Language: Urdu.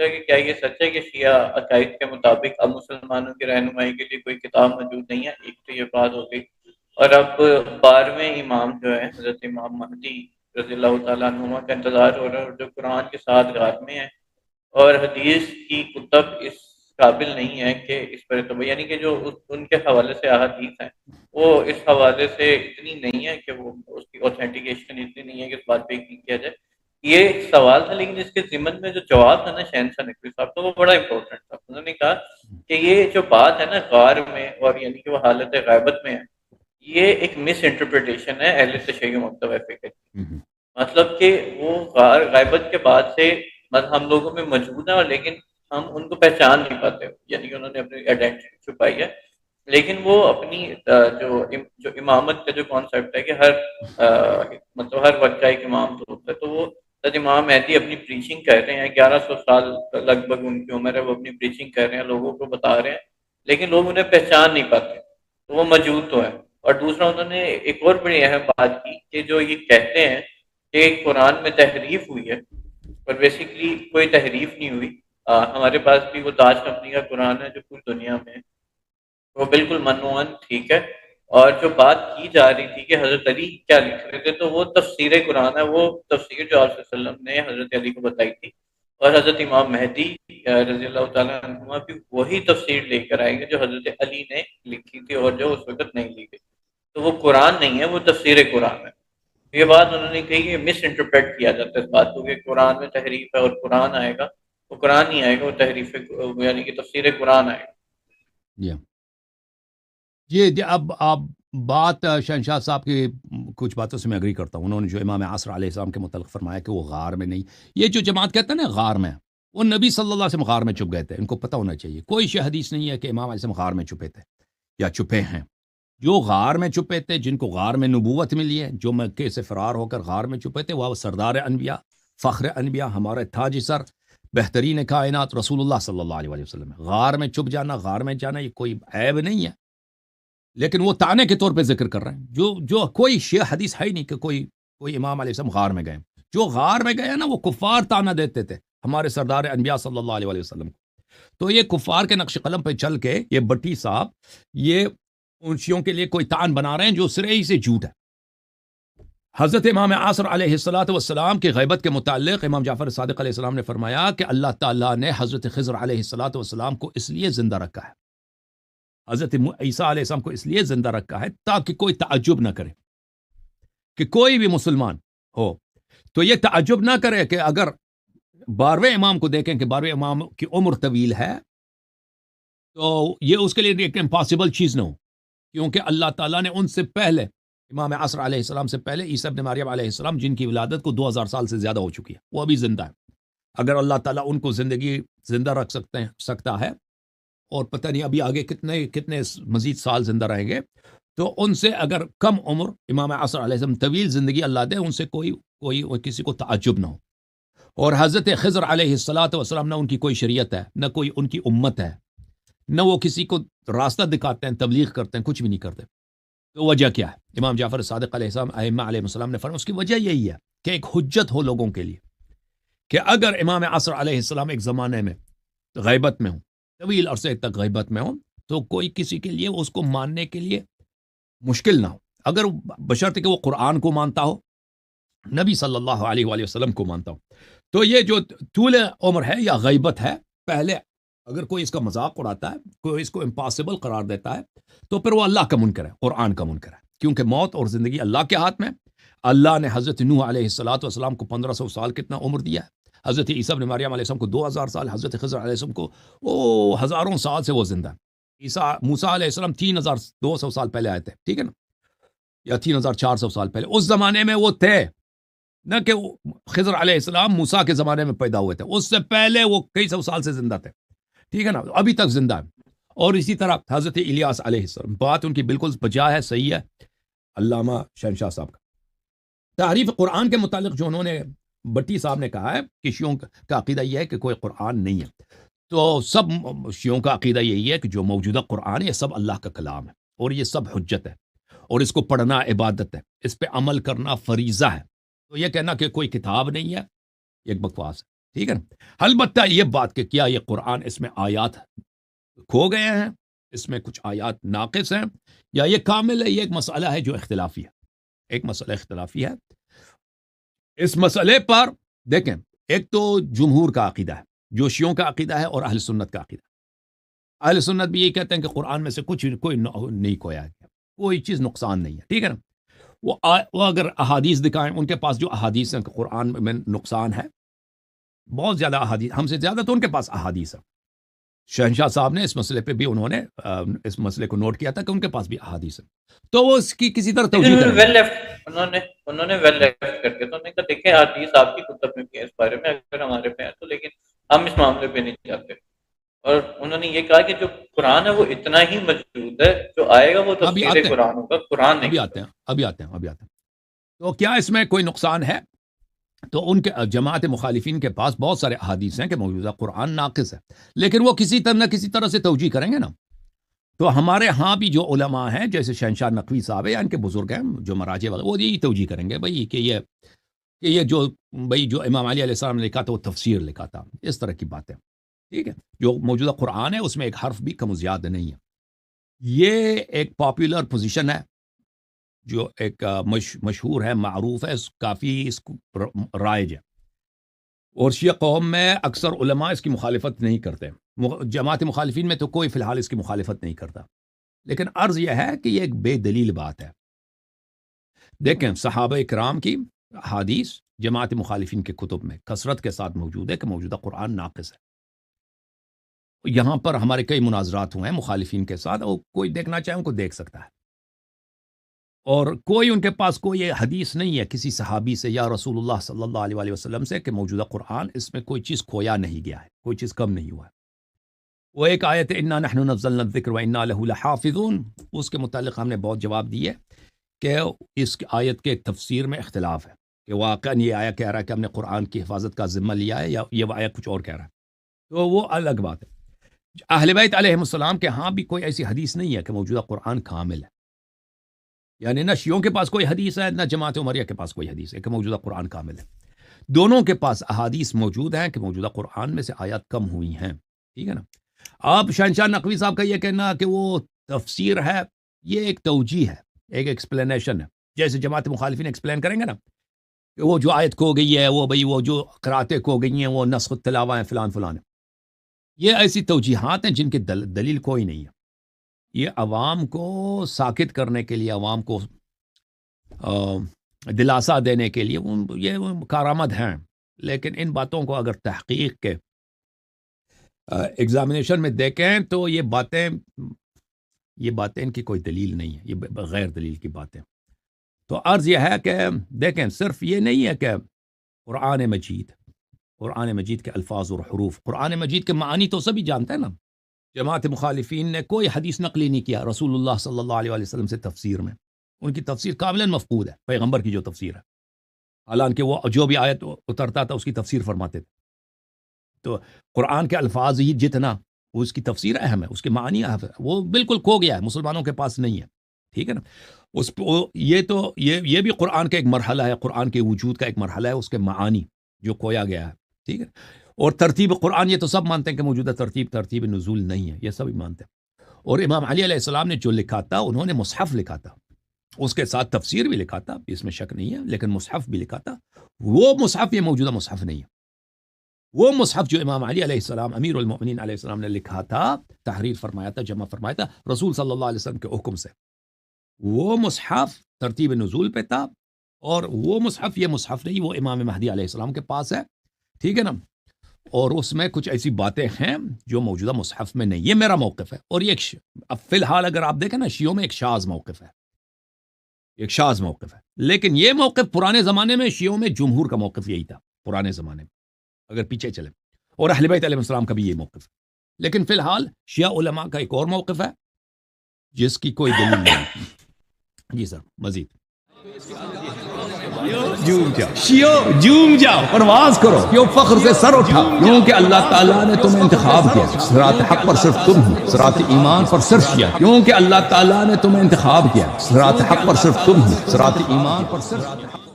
ہے کہ کیا یہ سچ ہے کہ شیعہ عقائد کے مطابق اب مسلمانوں کی رہنمائی کے لیے کوئی کتاب موجود نہیں ہے؟ ایک تو یہ بات ہو گئی، اور اب 12ویں امام جو ہے حضرت امام مہدی رضی اللہ تعالیٰ عنہ کا انتظار ہو رہا ہے، اور جو قرآن کے ساتھ غار میں ہے، اور حدیث کی کتب اس قابل نہیں ہے کہ اس پر اعتبار، یعنی کہ جو ان کے حوالے سے احادیث ہیں وہ اس حوالے سے اتنی نہیں ہے کہ وہ اس کی اوتھینٹیکیشن اتنی نہیں ہے کہ اس بات پہ یقین کیا جائے۔ یہ ایک سوال تھا، لیکن اس کے ضمن میں جو جواب تھا نا شہنشاہ نقوی صاحب کا، وہ بڑا امپورٹنٹ تھا۔ انہوں نے کہا کہ یہ جو بات ہے نا غار میں، اور یعنی کہ وہ حالت غیبت میں ہے، یہ ایک مس انٹرپریٹیشن ہے اہل تشیع مکتبہ فکر کی۔ مطلب کہ وہ غار غیبت کے بعد سے ہم لوگوں میں موجود ہیں، اور لیکن ہم ان کو پہچان نہیں پاتے، یعنی کہ انہوں نے اپنی آئیڈینٹی چھپائی ہے، لیکن وہ اپنی جو امامت کا جو کانسیپٹ ہے کہ ہر مطلب ہر وقت کا ایک امام تو ہوتا ہے، تو وہ حضرت امام مہدی اپنی پریچنگ کر رہے ہیں، 1100 سال لگ بھگ ان کی عمر ہے، وہ اپنی پریچنگ کر رہے ہیں، لوگوں کو بتا رہے ہیں، لیکن لوگ انہیں پہچان نہیں پاتے، تو وہ موجود تو ہے۔ اور دوسرا انہوں نے ایک اور بڑی اہم بات کی کہ جو یہ کہتے ہیں کہ قرآن میں تحریف ہوئی ہے، اور بیسیکلی کوئی تحریف نہیں ہوئی۔ ہمارے پاس بھی وہ تاج کمپنی کا قرآن ہے جو پوری دنیا میں ہے، وہ بالکل منوعن ٹھیک ہے۔ اور جو بات کی جا رہی تھی کہ حضرت علی کیا لکھ رہے تھے، تو وہ تفسیر قرآن ہے، وہ تفسیر جو آپ صلی اللہ علیہ وسلم نے حضرت علی کو بتائی تھی، اور حضرت امام مہدی رضی اللہ تعالیٰ عنہ بھی وہی تفسیر لے کر آئیں گے جو حضرت علی نے لکھی تھی اور جو اس وقت نہیں لی گئی۔ تو وہ قرآن نہیں ہے، وہ تفسیر قرآن ہے۔ یہ بات انہوں نے کہی کہ مس انٹرپریٹ کیا جاتا ہے اس بات کو کہ قرآن میں تحریف ہے اور قرآن آئے گا، وہ قرآن نہیں آئے گا، وہ تحریف یعنی کہ تفسیر قرآن آئے گا۔ جی اب آپ بات شہنشاہ صاحب کی کچھ باتوں سے میں اگری کرتا ہوں۔ انہوں نے جو امام عصر علیہ السلام کے متعلق فرمایا کہ وہ غار میں نہیں، یہ جو جماعت کہتے ہیں نا غار میں، وہ نبی صلی اللہ علیہ وسلم غار میں چھپ گئے تھے، ان کو پتہ ہونا چاہیے۔ کوئی شیعہ حدیث نہیں ہے کہ امام علیہ السلام غار میں چھپے تھے یا چھپے ہیں۔ جو غار میں چھپے تھے، جن کو غار میں نبوت ملی ہے، جو مکے سے فرار ہو کر غار میں چھپے تھے، وہ سردار انبیاء، فخر انبیاء، ہمارے تاج سر، بہترین کائنات رسول اللہ صلی اللہ علیہ وسلم ہے۔ غار میں چھپ جانا، غار میں جانا، یہ کوئی عیب نہیں ہے، لیکن وہ تانے کے طور پہ ذکر کر رہے ہیں۔ جو کوئی شیعہ حدیث ہے ہی نہیں کہ کوئی امام علیہ السلام غار میں گئے۔ جو غار میں گئے نا، وہ کفار تانا دیتے تھے ہمارے سردار انبیاء صلی اللہ علیہ وسلم کو۔ تو یہ کفار کے نقش قلم پہ چل کے یہ بٹی صاحب یہ ان شیعوں کے لیے کوئی تان بنا رہے ہیں جو سرے ہی سے جھوٹ ہے۔ حضرت امام عاصر علیہ السلام کی غیبت کے متعلق امام جعفر صادق علیہ السلام نے فرمایا کہ اللہ تعالیٰ نے حضرت خضر علیہ السلام کو اس لیے زندہ رکھا ہے، حضرت عیسیٰ علیہ السلام کو اس لیے زندہ رکھا ہے تاکہ کوئی تعجب نہ کرے، کہ کوئی بھی مسلمان ہو تو یہ تعجب نہ کرے کہ اگر 12ویں امام کو دیکھیں کہ 12ویں امام کی عمر طویل ہے، تو یہ اس کے لیے ایک امپاسبل چیز نہ ہو، کیونکہ اللہ تعالیٰ نے ان سے پہلے امام عصر علیہ السلام سے پہلے عیسیٰ ابن مریم علیہ السلام، جن کی ولادت کو 2000 سال سے زیادہ ہو چکی ہے، وہ ابھی زندہ ہے۔ اگر اللہ تعالیٰ ان کو زندہ رکھ سکتا ہے، اور پتہ نہیں ابھی آگے کتنے مزید سال زندہ رہیں گے، تو ان سے اگر کم عمر امام عصر علیہ السلام طویل زندگی اللہ دے، ان سے کوئی کسی کو تعجب نہ ہو۔ اور حضرت خضر علیہ السلام نہ ان کی کوئی شریعت ہے، نہ کوئی ان کی امت ہے، نہ وہ کسی کو راستہ دکھاتے ہیں، تبلیغ کرتے ہیں، کچھ بھی نہیں کرتے۔ تو وجہ کیا ہے؟ امام جعفر صادق علیہ السلام، ائمہ علیہ السلام نے فرمایا اس کی وجہ یہی ہے کہ ایک حجت ہو لوگوں کے لیے، کہ اگر امام عصر علیہ السلام ایک زمانے میں غیبت میں ہوں، طویل عرصے تک غیبت میں ہوں، تو کوئی کسی کے لیے اس کو ماننے کے لیے مشکل نہ ہو، اگر بشرط کہ وہ قرآن کو مانتا ہو، نبی صلی اللہ علیہ وآلہ وسلم کو مانتا ہو۔ تو یہ جو طول عمر ہے یا غیبت ہے، پہلے اگر کوئی اس کا مذاق اڑاتا ہے، کوئی اس کو امپاسبل قرار دیتا ہے، تو پھر وہ اللہ کا منکر ہے، قرآن کا منکر ہے، کیونکہ موت اور زندگی اللہ کے ہاتھ میں۔ اللہ نے حضرت نوح علیہ السلام کو 1500 سال کتنا عمر دیا ہے، حضرت عیسیٰ ابن مریم علیہ السلام کو 2000 سال، حضرت خضر علیہ السلام کو ہزاروں سال سے وہ زندہ ہے۔ موسیٰ علیہ السلام 3200 سال پہلے آئے تھے، ٹھیک ہے نا، یا 3400 سال پہلے، اس زمانے میں وہ تھے، نہ کہ خضر علیہ السلام موسیٰ کے زمانے میں پیدا ہوئے تھے، اس سے پہلے وہ کئی سو سال سے زندہ تھے، ٹھیک ہے نا، ابھی تک زندہ ہے۔ اور اسی طرح حضرت الیاس علیہ السلام، بات ان کی بالکل بجا ہے، صحیح ہے۔ علامہ شہنشاہ صاحب کا تعریف قرآن کے متعلق جو انہوں نے بٹی صاحب نے کہا ہے کہ شیعوں کا عقیدہ یہ ہے کہ کوئی قرآن نہیں ہے، تو سب شیعوں کا عقیدہ یہی ہے کہ جو موجودہ قرآن ہے یہ سب اللہ کا کلام ہے، اور یہ سب حجت ہے، اور اس کو پڑھنا عبادت ہے، اس پہ عمل کرنا فریضہ ہے۔ تو یہ کہنا کہ کوئی کتاب نہیں ہے، ایک بکواس ہے، ٹھیک ہے نا. البتہ یہ بات کہ کیا یہ قرآن اس میں آیات کھو گئے ہیں، اس میں کچھ آیات ناقص ہیں یا یہ کامل ہے، یہ ایک مسئلہ ہے جو اختلافی ہے، ایک مسئلہ اختلافی ہے. اس مسئلے پر دیکھیں، ایک تو جمہور کا عقیدہ ہے جو شیعوں کا عقیدہ ہے، اور اہل سنت کا عقیدہ ہے. اہل سنت بھی یہ کہتے ہیں کہ قرآن میں سے کوئی نہیں کھویا گیا، کوئی چیز نقصان نہیں ہے. ٹھیک ہے نا. وہ اگر احادیث دکھائیں، ان کے پاس جو احادیث ہیں کہ قرآن میں نقصان ہے، بہت زیادہ احادیث، ہم سے زیادہ تو ان کے پاس احادیث ہے. شہنشاہ صاحب نے اس مسئلے پہ بھی انہوں نے اس مسئلے کو نوٹ کیا تھا کہ ان کے پاس بھی احادیث ہے، تو وہ اس کی کسی طرح توجیہ کریں. انہوں نے ویل لیفٹ کر کے تو کہا دیکھیں حدیث آپ کی کتب میں بھی ہے اس بارے میں، اگر ہمارے پہ ہے تو، لیکن ہم اس معاملے پہ نہیں جاتے. اور انہوں نے یہ کہا کہ جو قرآن ہے وہ اتنا ہی موجود ہے، جو آئے گا وہ تفسیر قرآن ہوگا، قرآن نہیں. ابھی آتے ہیں. تو کیا اس میں کوئی نقصان ہے؟ تو ان کے جماعت مخالفین کے پاس بہت سارے احادیث ہیں کہ موجودہ قرآن ناقص ہے، لیکن وہ کسی طرح نہ کسی طرح سے توجیہ کریں گے نا. تو ہمارے ہاں بھی جو علماء ہیں جیسے شہنشاہ نقوی صاحب ہیں یا ان کے بزرگ ہیں جو مراجع وغیرہ، وہ یہی توجیہ کریں گے بھائی کہ یہ جو امام علی علیہ السلام نے لکھا تھا وہ تفسیر لکھا تھا، اس طرح کی باتیں. ٹھیک ہے، جو موجودہ قرآن ہے اس میں ایک حرف بھی کم و زیاد نہیں ہے. یہ ایک پاپولر پوزیشن ہے جو ایک مشہور ہے، معروف ہے، کافی اس کو رائج ہے، اور شیعہ قوم میں اکثر علماء اس کی مخالفت نہیں کرتے. جماعت مخالفین میں تو کوئی فی الحال اس کی مخالفت نہیں کرتا، لیکن عرض یہ ہے کہ یہ ایک بے دلیل بات ہے. دیکھیں صحابہ کرام کی حدیث جماعت مخالفین کے کتب میں کثرت کے ساتھ موجود ہے کہ موجودہ قرآن ناقص ہے. یہاں پر ہمارے کئی مناظرات ہوئے ہیں مخالفین کے ساتھ، اور کوئی دیکھنا چاہے ان کو دیکھ سکتا ہے. اور کوئی ان کے پاس کوئی حدیث نہیں ہے کسی صحابی سے یا رسول اللہ صلی اللہ علیہ وسلم سے کہ موجودہ قرآن اس میں کوئی چیز کھویا نہیں گیا ہے، کوئی چیز کم نہیں ہوا ہے. وہ ایک آیت انا نحن نزلنا الذکر وانا له لحافظون، اس کے متعلق ہم نے بہت جواب دیے کہ اس آیت کے تفسیر میں اختلاف ہے کہ واقعا یہ آیت کہہ رہا ہے کہ ہم نے قرآن کی حفاظت کا ذمہ لیا ہے، یا یہ آیت کچھ اور کہہ رہا ہے. تو وہ الگ بات ہے. اہل بیت علیہم السلام کے ہاں بھی کوئی ایسی حدیث نہیں ہے کہ موجودہ قرآن کامل ہے، یعنی نہ شیعوں کے پاس کوئی حدیث ہے نہ جماعت عمریہ کے پاس کوئی حدیث ہے کہ موجودہ قرآن کامل ہے. دونوں کے پاس احادیث موجود ہیں کہ موجودہ قرآن میں سے آیات کم ہوئی ہیں. ٹھیک ہے نا. آپ شہنشاہ نقوی صاحب کا یہ کہنا کہ وہ تفسیر ہے، یہ ایک توجیہ ہے، ایک ایکسپلینیشن ہے. جیسے جماعت مخالفین ایکسپلین کریں گے نا کہ وہ جو آیت کھو گئی ہے، وہ جو قراتیں کھو گئی ہیں، وہ نسخ التلاوہ ہیں، فلان فلان. یہ ایسی توجیحات ہیں جن کی دلیل کوئی نہیں ہے. یہ عوام کو ساکت کرنے کے لیے، عوام کو دلاسا دینے کے لیے یہ کارآمد ہیں، لیکن ان باتوں کو اگر تحقیق کے ایگزامینیشن میں دیکھیں تو یہ باتیں ان کی کوئی دلیل نہیں ہے، یہ بغیر دلیل کی باتیں. تو عرض یہ ہے کہ دیکھیں صرف یہ نہیں ہے کہ قرآن مجید کے الفاظ اور حروف، قرآن مجید کے معنی تو سبھی جانتے ہیں نا. جماعت مخالفین نے کوئی حدیث نقلی نہیں کیا رسول اللہ صلی اللہ علیہ وسلم سے تفسیر میں. ان کی تفسیر کاملاً مفقود ہے، پیغمبر کی جو تفسیر ہے، حالانکہ وہ جو بھی آیت اترتا تھا اس کی تفسیر فرماتے تھے. تو قرآن کے الفاظ ہی جتنا اس کی تفسیر اہم ہے، اس کے معنی اہم ہے، وہ بالکل کھو گیا ہے، مسلمانوں کے پاس نہیں ہے. ٹھیک ہے نا. یہ بھی قرآن کا ایک مرحلہ ہے، قرآن کے وجود کا ایک مرحلہ ہے، اس کے معانی جو کھویا گیا ہے. ٹھیک ہے. اور ترتیب قرآن یہ تو سب مانتے ہیں کہ موجودہ ترتیب نزول نہیں ہے، یہ سب مانتے ہیں. اور امام علی علیہ السلام نے جو لکھا تھا، انہوں نے مصحف لکھا تھا، اس کے ساتھ تفسیر بھی لکھا تھا، اس میں شک نہیں ہے، لیکن مصحف بھی لکھا تھا. وہ مصحف یہ موجودہ مصحف نہیں ہے. وہ مصحف جو امام علی علیہ السلام امیر المؤمنین علیہ السلام نے لکھا تھا، تحریر فرمایا تھا، جمع فرمایا تھا رسول صلی اللہ علیہ وسلم کے حکم سے، وہ مصحف ترتیب نزول پہ تھا. اور وہ مصحف یہ مصحف نہیں، وہ امام مہدی علیہ السلام کے پاس ہے. ٹھیک ہے نا. اور اس میں کچھ ایسی باتیں ہیں جو موجودہ مصحف میں نہیں. یہ میرا موقف ہے. اور یہ اب فی الحال اگر آپ دیکھیں نا، شیعوں میں ایک شاذ موقف ہے، لیکن یہ موقف پرانے زمانے میں شیعوں میں جمہور کا موقف یہی تھا، پرانے زمانے میں اگر پیچھے چلیں. اور اہل بیت علیہ السلام کا بھی یہ موقف ہے. لیکن فی الحال شیعہ علماء کا ایک اور موقف ہے جس کی کوئی دلیل نہیں. جی سر مزید جوم جاؤ، پرواز کرو، کیوں فخر سے سر اٹھا، کیونکہ اللہ تعالیٰ نے تمہیں انتخاب کیا. صراط حق پر صرف تم ہو، صراط ایمان پر صرف کیا، کیونکہ اللہ تعالیٰ نے تمہیں انتخاب کیا. صراط حق پر صرف تم ہو، صراط ایمان پر صرف